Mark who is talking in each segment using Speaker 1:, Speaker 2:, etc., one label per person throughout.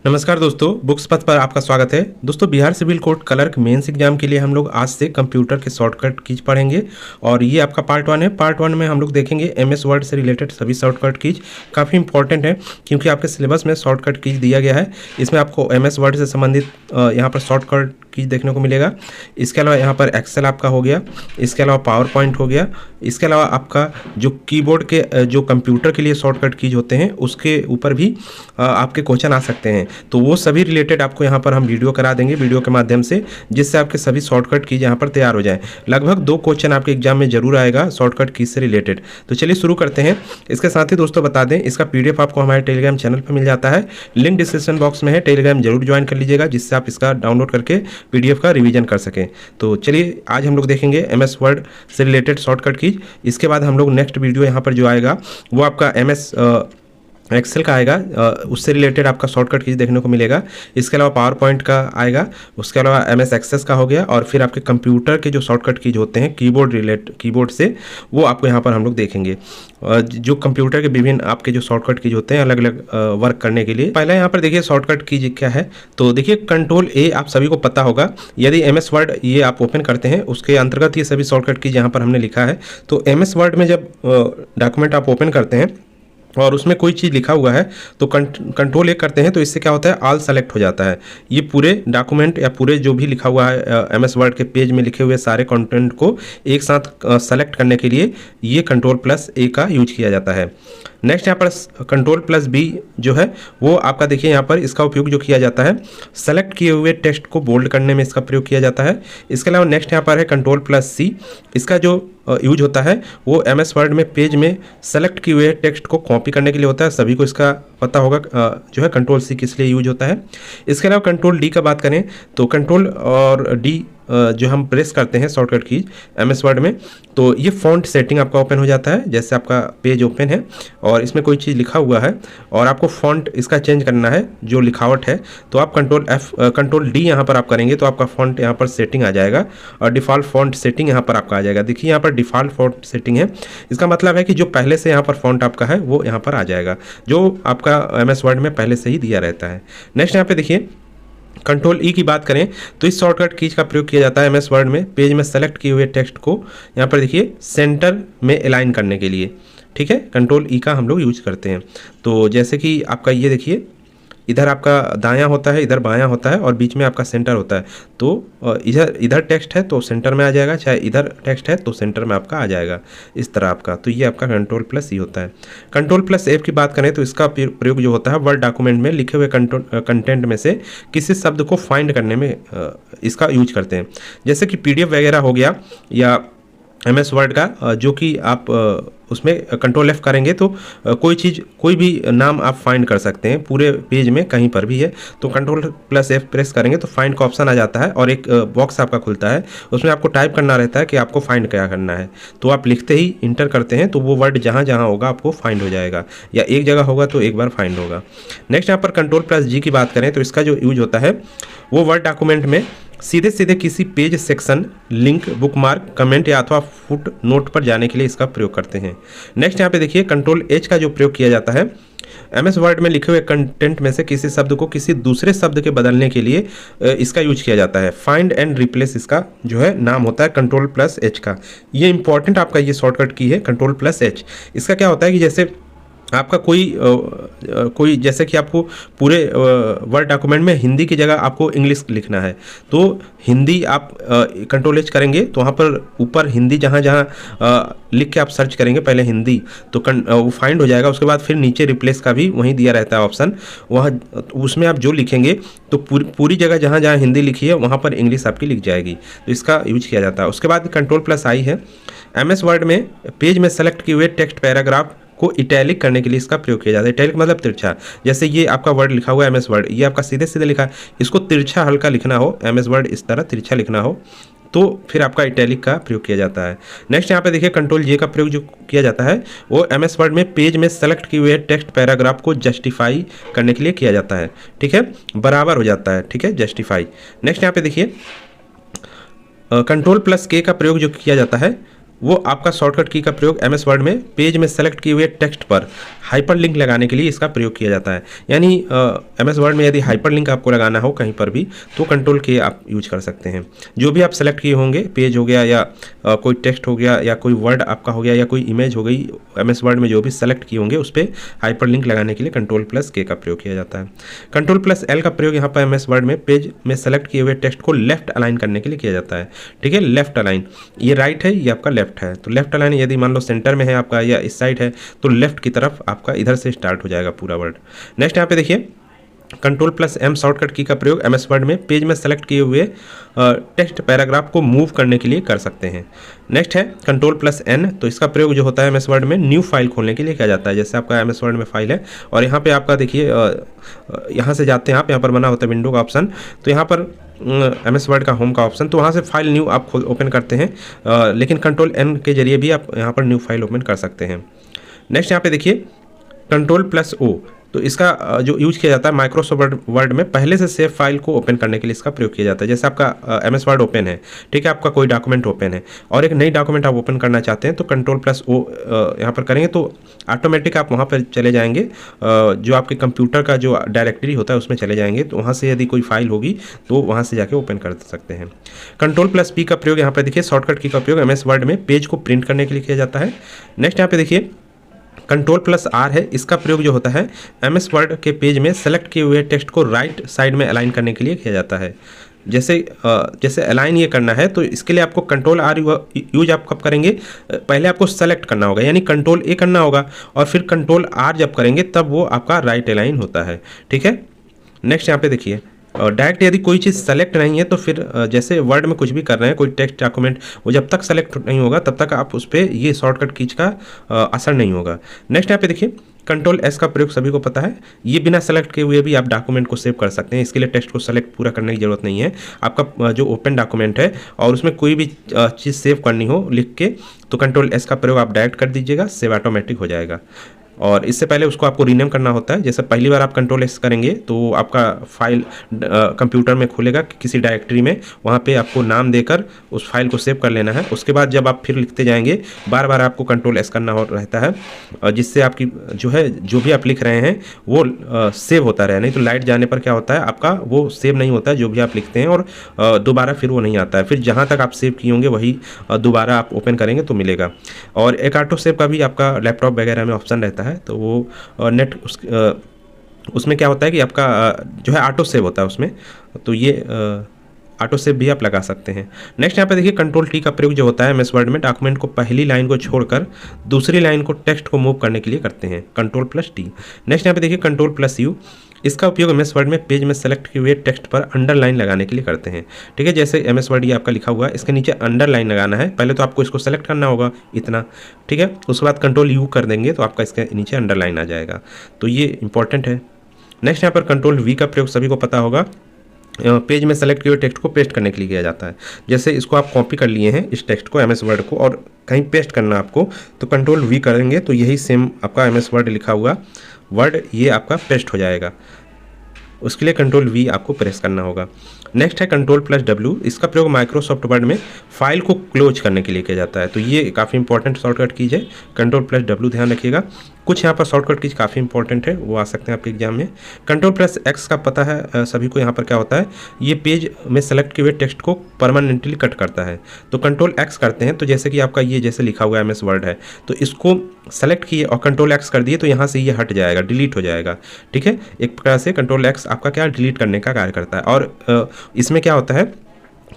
Speaker 1: नमस्कार दोस्तों, बुक्स पथ पर आपका स्वागत है। दोस्तों, Bihar civil court clerk mains exam के लिए हम लोग आज से कंप्यूटर के शॉर्टकट कीज पढ़ेंगे और ये आपका पार्ट 1 है। पार्ट 1 में हम लोग देखेंगे एमएस वर्ड से रिलेटेड सभी शॉर्टकट कीज। काफ़ी इंपॉर्टेंट है क्योंकि आपके सिलेबस में शॉर्टकट कीज दिया गया है। इसमें आपको एमएस वर्ड से संबंधित यहाँ पर शॉर्टकट कीज देखने को मिलेगा। इसके अलावा यहाँ पर एक्सेल आपका हो गया, इसके अलावा पावर पॉइंट हो गया, इसके अलावा आपका जो कीबोर्ड के जो कंप्यूटर के लिए शॉर्टकट कीज होते हैं उसके ऊपर भी आपके क्वेश्चन आ सकते हैं। तो वो सभी रिलेटेड आपको यहाँ पर हम वीडियो करा देंगे वीडियो के माध्यम से, जिससे आपके सभी शॉर्टकट कीज यहाँ पर तैयार हो जाए। लगभग 2 क्वेश्चन आपके एग्जाम में जरूर आएगा शॉर्टकट कीज से रिलेटेड। तो चलिए शुरू करते हैं। इसके साथ ही दोस्तों बता दें, इसका पीडीएफ आपको हमारे टेलीग्राम चैनल पर मिल जाता है। लिंक डिस्क्रिप्शन बॉक्स में है, टेलीग्राम जरूर ज्वाइन कर लीजिएगा, जिससे आप इसका डाउनलोड करके पीडीएफ का रिवीजन कर सकें। तो चलिए आज हम लोग देखेंगे एमएस वर्ड से रिलेटेड शॉर्टकट कीज। इसके बाद हम लोग नेक्स्ट वीडियो यहाँ पर जो आएगा वो आपका एमएस एक्सेल का आएगा, उससे रिलेटेड आपका शॉर्टकट कीज देखने को मिलेगा। इसके अलावा पावर पॉइंट का आएगा, उसके अलावा एमएस एक्सेस का हो गया, और फिर आपके कंप्यूटर के जो शॉर्टकट कीज होते हैं कीबोर्ड से, वो आपको यहाँ पर हम लोग देखेंगे। जो कंप्यूटर के विभिन्न आपके जो शॉर्टकट कीज होते हैं अलग अलग वर्क करने के लिए। पहले यहाँ पर देखिए शॉर्टकट कीज क्या है। तो देखिए कंट्रोल A आप सभी को पता होगा। यदि एमएस वर्ड ये आप ओपन करते हैं उसके अंतर्गत ये सभी शॉर्टकट कीज यहाँ पर हमने लिखा है। तो एमएस वर्ड में जब डॉक्यूमेंट आप ओपन करते हैं और उसमें कोई चीज़ लिखा हुआ है तो कंट्रोल A करते हैं तो इससे क्या होता है, ऑल सेलेक्ट हो जाता है। ये पूरे डॉक्यूमेंट या पूरे जो भी लिखा हुआ है एमएस वर्ड के पेज में लिखे हुए सारे कंटेंट को एक साथ सेलेक्ट करने के लिए ये कंट्रोल+A का यूज किया जाता है। नेक्स्ट यहाँ पर कंट्रोल+B जो है वो आपका देखिए यहाँ पर इसका उपयोग जो किया जाता है सेलेक्ट किए हुए टेक्स्ट को बोल्ड करने में इसका प्रयोग किया जाता है। इसके अलावा नेक्स्ट यहाँ पर है कंट्रोल+C। इसका जो यूज होता है वो एमएस वर्ड में पेज में सेलेक्ट किए हुए टेक्स्ट को कॉपी करने के लिए होता है। सभी को इसका पता होगा जो है कंट्रोल+C किस लिए यूज होता है। इसके अलावा कंट्रोल+D का बात करें तो कंट्रोल और D जो हम प्रेस करते हैं शॉर्टकट कीज एमएस वर्ड में, तो ये फॉन्ट सेटिंग आपका ओपन हो जाता है। जैसे आपका पेज ओपन है और इसमें कोई चीज़ लिखा हुआ है और आपको फॉन्ट इसका चेंज करना है जो लिखावट है, तो आप कंट्रोल D यहाँ पर आप करेंगे तो आपका फॉन्ट यहाँ पर सेटिंग आ जाएगा और डिफ़ॉल्ट फॉन्ट सेटिंग यहाँ पर आपका आ जाएगा। देखिए यहाँ पर डिफ़ॉल्ट फॉन्ट सेटिंग है, इसका मतलब है कि जो पहले से यहाँ पर फॉन्ट आपका है वो यहाँ पर आ जाएगा, जो आपका एमएस वर्ड में पहले से ही दिया रहता है। नेक्स्ट यहाँ पे देखिए कंट्रोल E की बात करें तो इस शॉर्टकट कीज का प्रयोग किया जाता है एमएस वर्ड में पेज में सेलेक्ट किए हुए टेक्स्ट को यहाँ पर देखिए सेंटर में अलाइन करने के लिए। ठीक है, कंट्रोल E का हम लोग यूज करते हैं। तो जैसे कि आपका ये देखिए इधर आपका दायां होता है, इधर बायां होता है और बीच में आपका सेंटर होता है। तो इधर टेक्स्ट है तो सेंटर में आ जाएगा, चाहे इधर टेक्स्ट है तो सेंटर में आपका आ जाएगा, इस तरह आपका। तो ये आपका कंट्रोल+E होता है। कंट्रोल+F की बात करें तो इसका प्रयोग जो होता है वर्ड डॉक्यूमेंट में लिखे हुए कंटेंट में से किसी शब्द को फाइंड करने में इसका यूज करते हैं। जैसे कि PDF वगैरह हो गया या एमएस वर्ड का जो कि आप उसमें कंट्रोल+F करेंगे तो कोई भी नाम आप फाइंड कर सकते हैं पूरे पेज में कहीं पर भी है। तो कंट्रोल+F प्रेस करेंगे तो फाइंड का ऑप्शन आ जाता है और एक बॉक्स आपका खुलता है, उसमें आपको टाइप करना रहता है कि आपको फाइंड क्या करना है। तो आप लिखते ही इंटर करते हैं तो वो वर्ड जहाँ जहाँ होगा आपको फाइंड हो जाएगा, या एक जगह होगा तो एक बार फाइंड होगा। नेक्स्ट यहाँ पर कंट्रोल+G की बात करें तो इसका जो यूज होता है वो वर्ड डॉक्यूमेंट में सीधे सीधे किसी page, section, link, bookmark, comment या अथवा फुट नोट पर जाने के लिए इसका प्रयोग करते हैं। नेक्स्ट यहाँ पे देखिए कंट्रोल+H का जो प्रयोग किया जाता है एमएस वर्ड में लिखे हुए कंटेंट में से किसी शब्द को किसी दूसरे शब्द के बदलने के लिए इसका यूज किया जाता है। फाइंड एंड रिप्लेस इसका जो है नाम होता है कंट्रोल+H का। ये इंपॉर्टेंट आपका ये शॉर्टकट की है कंट्रोल+H। इसका क्या होता है कि जैसे आपका कोई जैसे कि आपको पूरे वर्ड डॉक्यूमेंट में हिंदी की जगह आपको इंग्लिश लिखना है तो हिंदी आप कंट्रोल+H करेंगे तो वहाँ पर ऊपर हिंदी जहाँ जहाँ लिख के आप सर्च करेंगे पहले हिंदी तो वो फाइंड हो जाएगा। उसके बाद फिर नीचे रिप्लेस का भी वहीं दिया रहता है ऑप्शन, वहाँ उसमें आप जो लिखेंगे तो पूरी जगह जहाँ जहाँ हिंदी लिखी है वहाँ पर इंग्लिश आपकी लिख जाएगी। तो इसका यूज किया जाता है। उसके बाद कंट्रोल+I है। एमएस वर्ड में पेज में सेलेक्ट किए हुए टेक्स्ट पैराग्राफ को इटैलिक करने के लिए इसका प्रयोग किया जाता है। इटैलिक मतलब तिरछा। जैसे ये आपका वर्ड लिखा हुआ है एमएस वर्ड, ये आपका सीधे सीधे लिखा है, इसको तिरछा हल्का लिखना हो, एमएस वर्ड इस तरह तिरछा लिखना हो तो फिर आपका इटैलिक का प्रयोग किया जाता है। नेक्स्ट यहाँ पे देखिए कंट्रोल+J का प्रयोग जो किया जाता है वो एमएस वर्ड में पेज में सेलेक्ट किए हुए टेक्स्ट पैराग्राफ को जस्टिफाई करने के लिए किया जाता है। ठीक है, बराबर हो जाता है। ठीक है, जस्टिफाई। नेक्स्ट यहाँ पे देखिए कंट्रोल+K का प्रयोग जो किया जाता है वो आपका शॉर्टकट की का प्रयोग एमएस वर्ड में पेज में सेलेक्ट किए हुए टेक्स्ट पर हाइपरलिंक लगाने के लिए इसका प्रयोग किया जाता है। यानी एमएस वर्ड में यदि हाइपरलिंक आपको लगाना हो कहीं पर भी तो कंट्रोल के आप यूज कर सकते हैं। जो भी आप सेलेक्ट किए होंगे, पेज हो गया या कोई टेक्स्ट हो गया या कोई वर्ड आपका हो गया या कोई इमेज हो गई, एमएस वर्ड में जो भी सेलेक्ट किए होंगे उस पर हाइपरलिंक लगाने के लिए कंट्रोल+K का प्रयोग किया जाता है। कंट्रोल+L का प्रयोग यहाँ पर एमएस वर्ड में पेज में सेलेक्ट किए हुए टेक्स्ट को लेफ्ट अलाइन करने के लिए किया जाता है। ठीक है, लेफ्ट अलाइन, ये राइट है, ये आपका लेफ्ट है। तो लेफ्ट अलाइन यदि मान लो सेंटर में है आपका या इस साइड है तो लेफ्ट की तरफ आपका इधर से स्टार्ट हो जाएगा पूरा वर्ड। नेक्स्ट यहाँ पे देखिए कंट्रोल+M शॉर्टकट की का प्रयोग एमएस वर्ड में पेज में सेलेक्ट किए हुए टेक्स्ट पैराग्राफ को मूव करने के लिए कर सकते हैं। नेक्स्ट है कंट्रोल+N, तो इसका प्रयोग जो होता है एमएस वर्ड में न्यू फाइल खोलने के लिए किया जाता है। जैसे आपका एमएस वर्ड में फाइल है और यहाँ पे आपका देखिए यहाँ से जाते हैं आप, यहाँ पर बना होता है विंडो का ऑप्शन, तो यहाँ पर एमएस वर्ड का होम का ऑप्शन, तो वहाँ से फाइल न्यू आप ओपन करते हैं, लेकिन कंट्रोल+N के जरिए भी आप यहाँ पर न्यू फाइल ओपन कर सकते हैं। नेक्स्ट यहाँ पे देखिए कंट्रोल+O, तो इसका जो यूज किया जाता है माइक्रोसॉफ्ट वर्ड में पहले से सेव फाइल को ओपन करने के लिए इसका प्रयोग किया जाता है। जैसे आपका एमएस वर्ड ओपन है, ठीक है, आपका कोई डॉक्यूमेंट ओपन है और एक नई डॉक्यूमेंट आप ओपन करना चाहते हैं तो कंट्रोल+O यहाँ पर करेंगे तो ऑटोमेटिक आप वहाँ पर चले जाएंगे, जो आपके कंप्यूटर का जो डायरेक्टरी होता है उसमें चले जाएंगे, तो वहाँ से यदि कोई फाइल होगी तो वहाँ से जाके ओपन कर सकते हैं। कंट्रोल+P का प्रयोग यहाँ पर देखिए शॉर्टकट की का प्रयोग एमएस वर्ड में पेज को प्रिंट करने के लिए किया जाता है। नेक्स्ट यहाँ पे देखिए कंट्रोल+R है, इसका प्रयोग जो होता है एमएस वर्ड के पेज में सेलेक्ट किए हुए टेक्स्ट को राइट साइड में अलाइन करने के लिए किया जाता है। जैसे अलाइन ये करना है तो इसके लिए आपको कंट्रोल+R यूज आप कब करेंगे, पहले आपको सेलेक्ट करना होगा, यानी कंट्रोल+A करना होगा और फिर कंट्रोल+R जब करेंगे तब वो आपका राइट अलाइन होता है। ठीक है, नेक्स्ट यहाँ पे देखिए डायरेक्ट यदि कोई चीज़ सेलेक्ट नहीं है तो फिर जैसे वर्ड में कुछ भी कर रहे हैं, कोई टेक्स्ट डॉक्यूमेंट, वो जब तक सेलेक्ट नहीं होगा तब तक आप उस पर ये शॉर्टकट कीज का असर नहीं होगा। नेक्स्ट यहाँ पे देखिए कंट्रोल+S का प्रयोग सभी को पता है, ये बिना सेलेक्ट किए हुए भी आप डॉक्यूमेंट को सेव कर सकते हैं। इसके लिए टेक्स्ट को सेलेक्ट पूरा करने की जरूरत नहीं है। आपका जो ओपन डॉक्यूमेंट है और उसमें कोई भी चीज़ सेव करनी हो लिख के तो कंट्रोल+S का प्रयोग आप डायरेक्ट कर दीजिएगा, सेव ऑटोमेटिक हो जाएगा। और इससे पहले उसको आपको रीनेम करना होता है। जैसे पहली बार आप कंट्रोल+S करेंगे तो आपका फाइल कंप्यूटर में खुलेगा किसी डायरेक्टरी में, वहाँ पे आपको नाम देकर उस फाइल को सेव कर लेना है। उसके बाद जब आप फिर लिखते जाएंगे बार बार आपको कंट्रोल+S करना रहता है, जिससे आपकी जो भी आप लिख रहे हैं वो सेव होता रहे। नहीं तो लाइट जाने पर क्या होता है आपका वो सेव नहीं होता है जो भी आप लिखते हैं और दोबारा फिर वो नहीं आता है। फिर जहाँ तक आप सेव किए होंगे वही दोबारा आप ओपन करेंगे तो मिलेगा। और एक ऑटो सेव का भी आपका लैपटॉप वगैरह में ऑप्शन रहता है, तो वो नेट उसमें क्या होता है कि आपका जो है ऑटो सेव होता है उसमें, तो ये ऑटो सेव भी आप लगा सकते हैं। नेक्स्ट यहाँ पे देखिए कंट्रोल+T का प्रयोग जो होता है एमएस वर्ड में डॉक्यूमेंट को पहली लाइन को छोड़कर दूसरी लाइन को टेक्स्ट को मूव करने के लिए करते हैं, कंट्रोल+T। नेक्स्ट यहाँ पे देखिए कंट्रोल+U, इसका उपयोग एमएस वर्ड में पेज में सेलेक्ट किए हुए टेक्स्ट पर अंडरलाइन लगाने के लिए करते हैं। ठीक है, जैसे एमएस वर्ड ये आपका लिखा हुआ है, इसके नीचे अंडरलाइन लगाना है। पहले तो आपको इसको सेलेक्ट करना होगा इतना, ठीक है, उसके बाद कंट्रोल+U कर देंगे तो आपका इसके नीचे अंडरलाइन आ जाएगा, तो ये इंपॉर्टेंट है। नेक्स्ट यहाँ पर कंट्रोल+V का प्रयोग सभी को पता होगा, पेज में सेलेक्ट किए हुए टेक्स्ट को पेस्ट करने के लिए किया जाता है। जैसे इसको आप कॉपी कर लिए हैं इस टेक्स्ट को एमएस वर्ड को और कहीं पेस्ट करना आपको, तो कंट्रोल+V करेंगे तो यही सेम आपका एमएस वर्ड लिखा हुआ वर्ड ये आपका पेस्ट हो जाएगा। उसके लिए कंट्रोल+V आपको प्रेस करना होगा। नेक्स्ट है कंट्रोल+W, इसका प्रयोग माइक्रोसॉफ्ट वर्ड में फाइल को क्लोज करने के लिए किया जाता है, तो ये काफ़ी इंपॉर्टेंट शॉर्टकट कीज है, कंट्रोल+W ध्यान रखिएगा। कुछ यहाँ पर शॉर्टकट कीज काफ़ी इंपॉर्टेंट है, वो आ सकते हैं आपके एग्जाम में। कंट्रोल+X का पता है सभी को, यहाँ पर क्या होता है ये पेज में सेलेक्ट किए हुए टेक्स्ट को परमानेंटली कट करता है। तो कंट्रोल+X करते हैं तो जैसे कि आपका ये जैसे लिखा हुआ एमएस वर्ड है तो इसको सेलेक्ट किए और कंट्रोल+X कर दिए तो यहाँ से ये हट जाएगा, डिलीट हो जाएगा। ठीक है, एक प्रकार से कंट्रोल+X आपका क्या डिलीट करने का कार्य करता है। और इसमें क्या होता है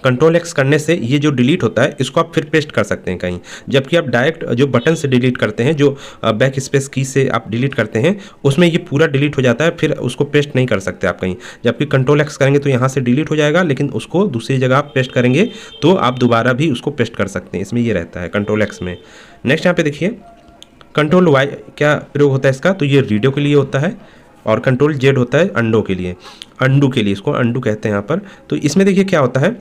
Speaker 1: कंट्रोल+X करने से ये जो डिलीट होता है इसको आप फिर पेस्ट कर सकते हैं कहीं, जबकि आप डायरेक्ट जो बटन से डिलीट करते हैं, जो बैक स्पेस की से आप डिलीट करते हैं उसमें ये पूरा डिलीट हो जाता है, फिर उसको पेस्ट नहीं कर सकते आप कहीं। जबकि कंट्रोल+X करेंगे तो यहाँ से डिलीट हो जाएगा, लेकिन उसको दूसरी जगह आप पेस्ट करेंगे तो आप दोबारा भी उसको पेस्ट कर सकते हैं, इसमें ये रहता है कंट्रोल+X में। नेक्स्ट यहाँ पे देखिए कंट्रोल+Y क्या प्रयोग होता है इसका, तो ये रीडो के लिए होता है और कंट्रोल+Z होता है अंडो के लिए, इसको अंडू कहते हैं यहाँ पर। तो इसमें देखिए क्या होता है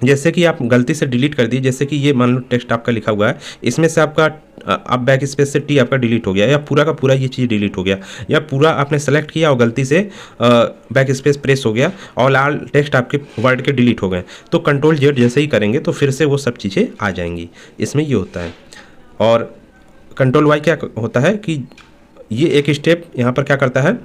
Speaker 1: जैसे कि आप गलती से डिलीट कर दिए, जैसे कि ये मान लो टेक्स्ट आपका लिखा हुआ है, इसमें से आपका अब बैक स्पेस से टी आपका डिलीट हो गया, या पूरा का पूरा ये चीज़ डिलीट हो गया, या पूरा आपने सेलेक्ट किया और गलती से बैक स्पेस प्रेस हो गया और लाल टेक्स्ट आपके वर्ड के डिलीट हो गए, तो कंट्रोल जेड जैसे ही करेंगे तो फिर से वो सब चीज़ें आ जाएंगी। इसमें ये होता है। और कंट्रोल वाई क्या होता है कि ये एक स्टेप यहाँ पर क्या करता है,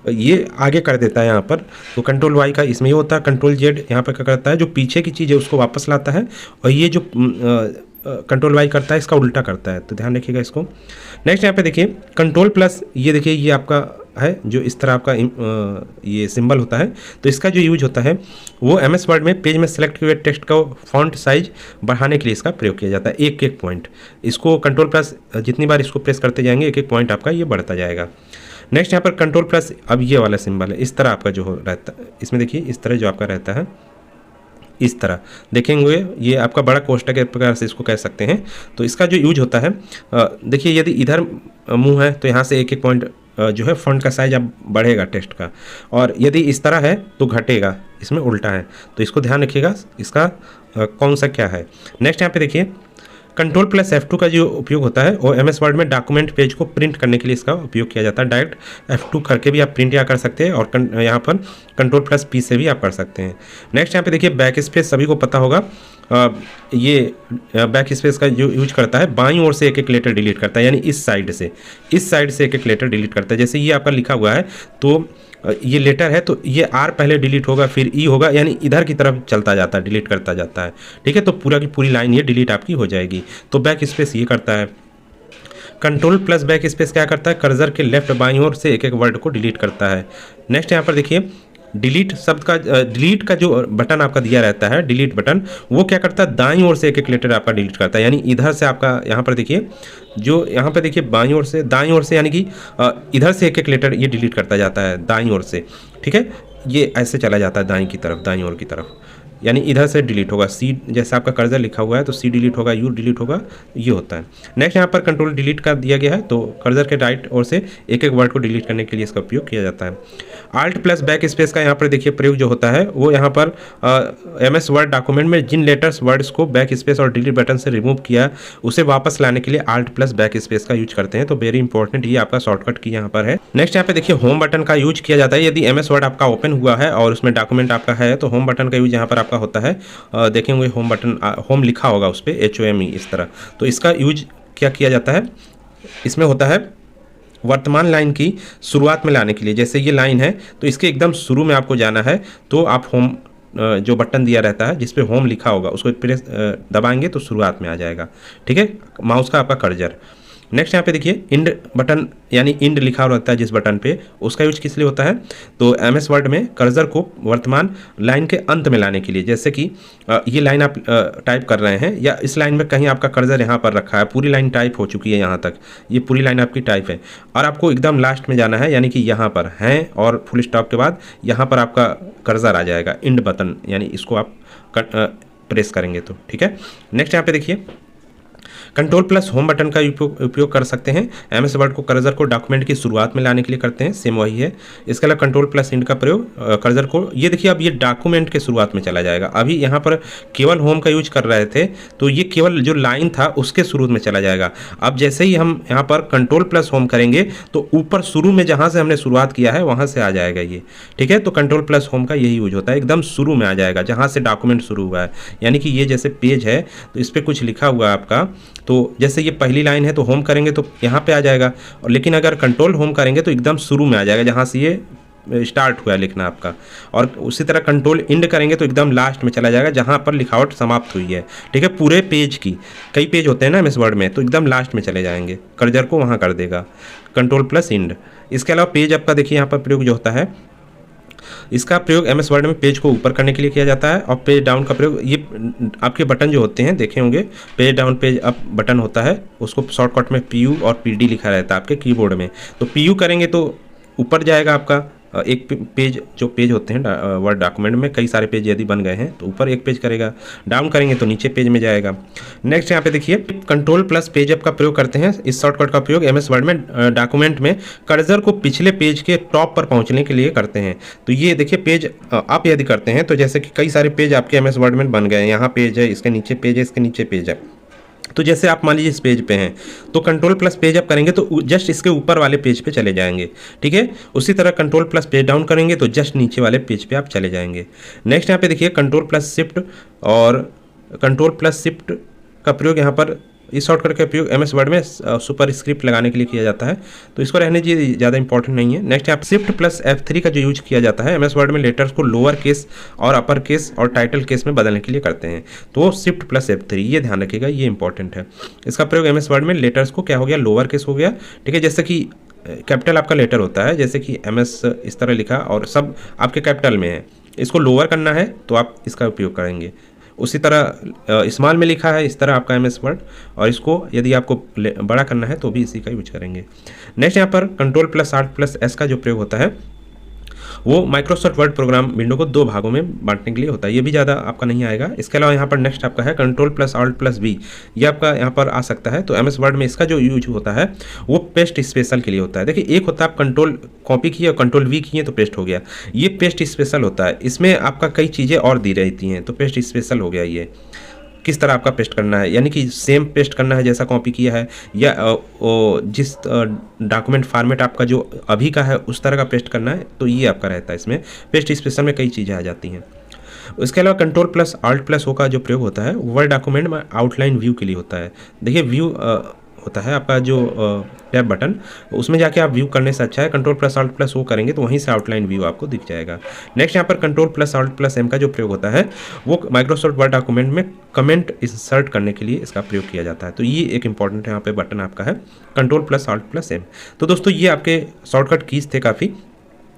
Speaker 1: ये आगे कर देता है यहाँ पर। तो कंट्रोल वाई का इसमें ये होता है। कंट्रोल जेड यहाँ पर क्या करता है, जो पीछे की चीज़ है उसको वापस लाता है, और ये जो कंट्रोल वाई करता है इसका उल्टा करता है। तो ध्यान रखिएगा इसको। नेक्स्ट यहाँ पे देखिए कंट्रोल प्लस, ये देखिए ये आपका है जो इस तरह आपका ये सिंबल होता है। तो इसका जो यूज होता है वो एमएस वर्ड में पेज में सेलेक्ट किए हुए टेक्स्ट का फॉन्ट साइज बढ़ाने के लिए इसका प्रयोग किया जाता है। एक एक पॉइंट, इसको कंट्रोल प्लस जितनी बार इसको प्रेस करते जाएंगे एक एक पॉइंट आपका ये बढ़ता जाएगा। नेक्स्ट यहाँ पर कंट्रोल प्लस, अब ये वाला सिंबल है इस तरह आपका जो रहता है, इसमें देखिए इस तरह जो आपका रहता है, इस तरह देखेंगे ये आपका बड़ा कोष्टक के प्रकार से इसको कह सकते हैं। तो इसका जो यूज होता है, देखिए यदि इधर मुंह है तो यहाँ से एक एक पॉइंट जो है फॉन्ट का साइज अब बढ़ेगा टेक्स्ट का, और यदि इस तरह है तो घटेगा, इसमें उल्टा है। तो इसको ध्यान रखिएगा इसका कौन सा क्या है। नेक्स्ट यहाँ पे देखिए कंट्रोल प्लस F2 का जो उपयोग होता है वो एमएस वर्ड में डॉक्यूमेंट पेज को प्रिंट करने के लिए इसका उपयोग किया जाता है। डायरेक्ट F2 करके भी आप प्रिंट यहाँ कर सकते हैं, और यहाँ पर कंट्रोल प्लस P से भी आप कर सकते हैं। नेक्स्ट यहाँ पे देखिए बैक स्पेस, सभी को पता होगा ये बैक स्पेस का जो यूज करता है बाईं ओर से एक एक लेटर डिलीट करता है, यानी इस साइड से एक एक लेटर डिलीट करता है। जैसे ये आपका लिखा हुआ है तो ये लेटर है तो ये आर पहले डिलीट होगा, फिर ई होगा, यानी इधर की तरफ चलता जाता है, डिलीट करता जाता है। ठीक है, तो पूरा की पूरी लाइन ये डिलीट आपकी हो जाएगी। तो बैक स्पेस ये करता है। कंट्रोल प्लस बैक स्पेस क्या करता है, कर्सर के लेफ्ट बाईं ओर से एक एक वर्ड को डिलीट करता है। नेक्स्ट यहाँ पर देखिए डिलीट शब्द का, डिलीट का जो बटन आपका दिया रहता है डिलीट बटन, वो क्या करता है दाईं ओर से एक एक लेटर आपका डिलीट करता है, यानी इधर से आपका यहाँ पर देखिए जो यहाँ पे देखिए बाईं ओर से दाईं ओर से, यानी कि इधर से एक एक लेटर ये डिलीट करता जाता है दाईं ओर से। ठीक है, ये ऐसे चला जाता है दाईं की तरफ, दाईं ओर की तरफ, यानी इधर से डिलीट होगा। सी जैसे आपका कर्सर लिखा हुआ है तो सी डिलीट होगा, यू डिलीट होगा, ये होता है। नेक्स्ट यहाँ पर कंट्रोल डिलीट का दिया गया है, तो कर्सर के राइट ओर से एक एक वर्ड को डिलीट करने के लिए इसका उपयोग किया जाता है। आल्ट प्लस बैक स्पेस का यहाँ पर देखिए प्रयोग जो होता है वो यहाँ पर एमएस वर्ड डॉक्यूमेंट में जिन लेटर्स वर्ड्स को बैक स्पेस और डिलीट बटन से रिमूव किया उसे वापस लाने के लिए आल्ट प्लस बैक स्पेस का यूज करते हैं। तो वेरी इंपॉर्टेंट, ये आपका शॉर्टकट की यहाँ पर है। नेक्स्ट यहाँ पे देखिए होम बटन का यूज किया जाता है। यदि एमएस वर्ड आपका ओपन हुआ है और उसमें डॉक्यूमेंट आपका है तो होम बटन का यूज यहाँ पर आपका होता है। देखेंगे होम बटन, होम लिखा होगा उस पर HOME इस तरह। तो इसका यूज क्या किया जाता है, इसमें होता है वर्तमान लाइन की शुरुआत में लाने के लिए। जैसे ये लाइन है तो इसके एकदम शुरू में आपको जाना है, तो आप होम जो बटन दिया रहता है जिस पे होम लिखा होगा उसको प्रेस दबाएंगे तो शुरुआत में आ जाएगा। ठीक है, माउस का आपका कर्सर। नेक्स्ट यहाँ पे देखिए इंड बटन, यानी इंड लिखा रहता है जिस बटन पे, उसका यूज किस लिए होता है, तो एमएस वर्ड में कर्सर को वर्तमान लाइन के अंत में लाने के लिए। जैसे कि ये लाइन आप टाइप कर रहे हैं या इस लाइन में कहीं आपका कर्सर यहाँ पर रखा है, पूरी लाइन टाइप हो चुकी है यहाँ तक, ये पूरी लाइन आपकी टाइप है और आपको एकदम लास्ट में जाना है, यानी कि यहाँ पर हैं और फुल स्टॉप के बाद यहाँ पर आपका कर्सर आ जाएगा इंड बटन, यानी इसको आप प्रेस करेंगे तो। ठीक है, नेक्स्ट यहाँ पे देखिए कंट्रोल प्लस होम बटन का उपयोग कर सकते हैं। एमएस वर्ड को कर्सर को डॉक्यूमेंट की शुरुआत में लाने के लिए करते हैं, सेम वही है। इसके अलावा कंट्रोल प्लस इंड का प्रयोग कर्सर को, ये देखिए अब ये डॉक्यूमेंट के शुरुआत में चला जाएगा। अभी यहाँ पर केवल होम का यूज कर रहे थे तो ये केवल जो लाइन था उसके शुरू में चला जाएगा। अब जैसे ही हम यहाँ पर कंट्रोल प्लस होम करेंगे तो ऊपर शुरू में जहाँ से हमने शुरुआत किया है वहाँ से आ जाएगा ये। ठीक है, तो कंट्रोल प्लस होम का यही यूज होता है, एकदम शुरू में आ जाएगा जहाँ से डॉक्यूमेंट शुरू हुआ है। यानी कि ये जैसे पेज है तो इस पर कुछ लिखा हुआ है आपका, तो जैसे ये पहली लाइन है तो होम करेंगे तो यहाँ पे आ जाएगा, और लेकिन अगर कंट्रोल होम करेंगे तो एकदम शुरू में आ जाएगा जहाँ से ये स्टार्ट हुआ है लिखना आपका। और उसी तरह कंट्रोल इंड करेंगे तो एकदम लास्ट में चला जाएगा जहाँ पर लिखावट समाप्त हुई है। ठीक है, पूरे पेज की, कई पेज होते हैं ना एमएस वर्ड में, तो एकदम लास्ट में चले जाएंगे, कर्सर को वहाँ कर देगा कंट्रोल प्लस इंड। इसके अलावा पेज आपका देखिए यहाँ पर प्रयोग जो होता है, इसका प्रयोग एमएस वर्ड में पेज को ऊपर करने के लिए किया जाता है, और पेज डाउन का प्रयोग, ये आपके बटन जो होते हैं देखे होंगे, page down page up button होता है, उसको शॉर्टकट में PU और PD लिखा रहता है आपके कीबोर्ड में। तो PU करेंगे तो ऊपर जाएगा आपका एक पेज जो पेज होते हैं वर्ड डॉक्यूमेंट में कई सारे पेज यदि बन गए हैं तो ऊपर एक पेज करेगा, डाउन करेंगे तो नीचे पेज में जाएगा। नेक्स्ट यहाँ पे देखिए कंट्रोल प्लस पेज अप का प्रयोग करते हैं। इस शॉर्टकट का प्रयोग एमएस वर्ड में डॉक्यूमेंट में कर्सर को पिछले पेज के टॉप पर पहुंचने के लिए करते हैं। तो ये देखिए पेज अप यदि करते हैं तो जैसे कि कई सारे पेज आपके एमएस वर्ड में बन गए हैं, यहाँ पेज है, इसके नीचे पेज है, इसके नीचे पेज है। तो जैसे आप मान लीजिए इस पेज पे हैं तो कंट्रोल प्लस पेज अप करेंगे तो जस्ट इसके ऊपर वाले पेज पे चले जाएंगे, ठीक है। उसी तरह कंट्रोल प्लस पेज डाउन करेंगे तो जस्ट नीचे वाले पेज पे आप चले जाएंगे। नेक्स्ट यहाँ पे देखिए कंट्रोल प्लस शिफ्ट और कंट्रोल प्लस शिफ्ट का प्रयोग यहाँ पर इस शॉर्टकट का उपयोग एमएस वर्ड में सुपर स्क्रिप्ट लगाने के लिए किया जाता है, तो इसको रहने दीजिए, ज़्यादा इंपॉर्टेंट नहीं है। नेक्स्ट यहाँ शिफ्ट प्लस F3 का जो यूज किया जाता है एमएस वर्ड में लेटर्स को लोअर केस और अपर केस और टाइटल केस में बदलने के लिए करते हैं, तो शिफ्ट प्लस F3 ये ध्यान रखिएगा, ये इंपॉर्टेंट है। इसका प्रयोग एमएस वर्ड में लेटर्स को क्या हो गया, लोअर केस हो गया, ठीक है। जैसे कि कैपिटल आपका लेटर होता है, जैसे कि एमएस इस तरह लिखा और सब आपके कैपिटल में है, इसको लोअर करना है तो आप इसका उपयोग करेंगे। उसी तरह स्मॉल में लिखा है इस तरह आपका एमएस वर्ड, और इसको यदि आपको बड़ा करना है तो भी इसी का यूज करेंगे। नेक्स्ट यहाँ पर control plus alt plus S का जो प्रयोग होता है वो माइक्रोसॉफ्ट वर्ड प्रोग्राम विंडो को 2 भागों में बांटने के लिए होता है, ये भी ज़्यादा आपका नहीं आएगा। इसके अलावा यहाँ पर नेक्स्ट आपका है control plus alt plus V, ये आपका यहाँ पर आ सकता है। तो एमएस वर्ड में इसका जो यूज होता है वो पेस्ट स्पेशल के लिए होता है। देखिए एक होता है आप कंट्रोल कॉपी किए और कंट्रोल वी किए तो पेस्ट हो गया, ये पेस्ट स्पेशल होता है, इसमें आपका कई चीज़ें और दी रहती हैं, तो पेस्ट स्पेशल हो गया। ये किस तरह आपका पेस्ट करना है, यानी कि सेम पेस्ट करना है जैसा कॉपी किया है, या जिस डॉक्यूमेंट फॉर्मेट आपका जो अभी का है उस तरह का पेस्ट करना है, तो ये आपका रहता है। इसमें पेस्ट स्पेशल में कई चीज़ें आ जाती हैं। इसके अलावा control plus alt plus O का जो प्रयोग होता है वर्ड डॉक्यूमेंट में आउटलाइन व्यू के लिए होता है। देखिए व्यू होता है आपका जो टैब बटन, उसमें जाके आप व्यू करने से अच्छा है control plus alt plus O करेंगे तो वहीं से आउटलाइन व्यू आपको दिख जाएगा। नेक्स्ट यहाँ पर control plus alt plus M का जो प्रयोग होता है वो माइक्रोसॉफ्ट वर्ड डॉक्यूमेंट में कमेंट इंसर्ट करने के लिए इसका प्रयोग किया जाता है, तो ये एक इंपॉर्टेंट यहाँ पे बटन आपका है control plus alt plus M. तो दोस्तों ये आपके शॉर्टकट कीज थे काफ़ी,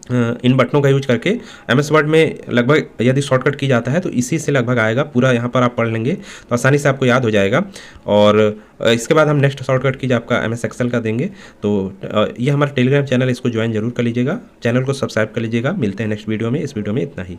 Speaker 1: इन बटनों का यूज करके एमएस वर्ड में लगभग यदि शॉर्टकट की जाता है तो इसी से लगभग आएगा, पूरा यहाँ पर आप पढ़ लेंगे तो आसानी से आपको याद हो जाएगा। और इसके बाद हम नेक्स्ट शॉर्टकट कीज आपका एमएस एक्सेल का देंगे, तो ये हमारा टेलीग्राम चैनल, इसको ज्वाइन जरूर कर लीजिएगा, चैनल को सब्सक्राइब कर लीजिएगा। मिलते हैं नेक्स्ट वीडियो में, इस वीडियो में इतना ही।